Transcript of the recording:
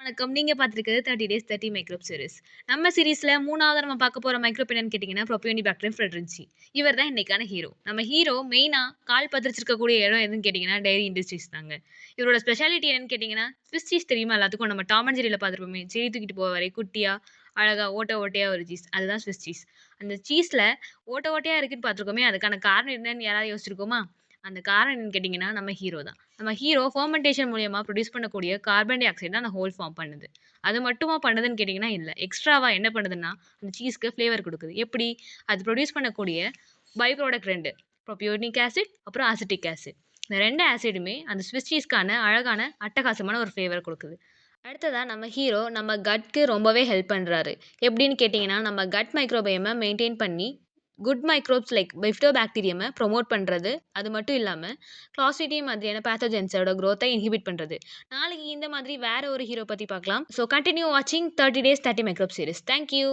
வணக்கம். நீங்க பார்த்திருக்கிறது 30 days 30 microbe series. நம்ம சீரிஸ்ல 3வது நம்ம பார்க்க போற மைக்ரோப் என்னன்னு கேட்டீங்கன்னா, ப்ரோபியோனிபாக்டீரியம் ஃபிளோரென்சி. இவர் தான் இன்னைக்கான ஹீரோ. நம்ம ஹீரோ மெயினா கால் பதிச்சிருக்கக்கூடிய இடம் எதுன்னு கேட்டீங்கன்னா, டெய்ரி இண்டஸ்ட்ரீஸ் தாங்க. இவரோட ஸ்பெஷாலிட்டி என்னன்னு கேட்டீங்கன்னா, ஸ்விஸ் சீஸ் தெரியுமா எல்லாத்துக்கும்? நம்ம டாம் அண்ட் ஜெர்ரில பார்த்திருப்போமே, செடி தூக்கிட்டு போவாரே குட்டியா, அழகா ஓட்டையா ஒரு சீஸ். அதுதான் ஸ்விஸ் சீஸ். அந்த சீஸ்ல ஓட்டையா இருக்குன்னு பார்த்திருக்கோமே, அதுக்கான காரணம் என்னன்னு யாராவது யோசிச்சிருக்கோமா? அந்த காரணம் என்னன்னு கேட்டீங்கன்னா, நம்ம ஹீரோ தான். நம்ம ஹீரோ ஃபெர்மென்டேஷன் மூலியமா புரொடியூஸ் பண்ணக்கூடிய கார்பன் டை ஆக்சைடு தான் அந்த ஹோல் ஃபார்ம் பண்ணுது. அது மட்டுமா பண்ணுதுன்னு கேட்டீங்கன்னா இல்ல. எக்ஸ்ட்ராவா என்ன பண்ணுதுன்னா, அந்த சீஸ்க்கு ஃப்ளேவர் குடுக்குது. எப்படி? அது புரொடியூஸ் பண்ணக்கூடிய பை ப்ராடக்ட் 2 ப்ரோபியோனிக் ஆசிட், அப்புறம் அசிட்டிக் ஆசிட். இந்த 2 ஆசிடுமே அந்த ஸ்விஸ் சீஸ்க்கான அழகான அட்டகாசமான ஒரு ஃப்ளேவர் குடுக்குது. அடுத்ததா நம்ம ஹீரோ நம்ம கட்க்கு ரொம்பவே ஹெல்ப் பண்றாரு. எப்படின்னு கேட்டீங்கன்னா, நம்ம கட் மைக்ரோபயம மெயின்டெயின் பண்ணி, குட் மைக்ரோப்ஸ் லைக் பிஃப்டோபாக்டீரியம ப்ரமோட் பண்றது. அது மட்டும் இல்லாம, கிளாஸ்ட்ரிடியம் மாதிரியான பேத்தோஜென்ஸோட குரோத்த இன்ஹிபிட் பண்றது. நாளைக்கு இந்த மாதிரி வேற ஒரு ஹீரோ பத்தி பார்க்கலாம். ஸோ கன்டின்யூ வாட்சிங் 30 days 30 microbe series. Thank you.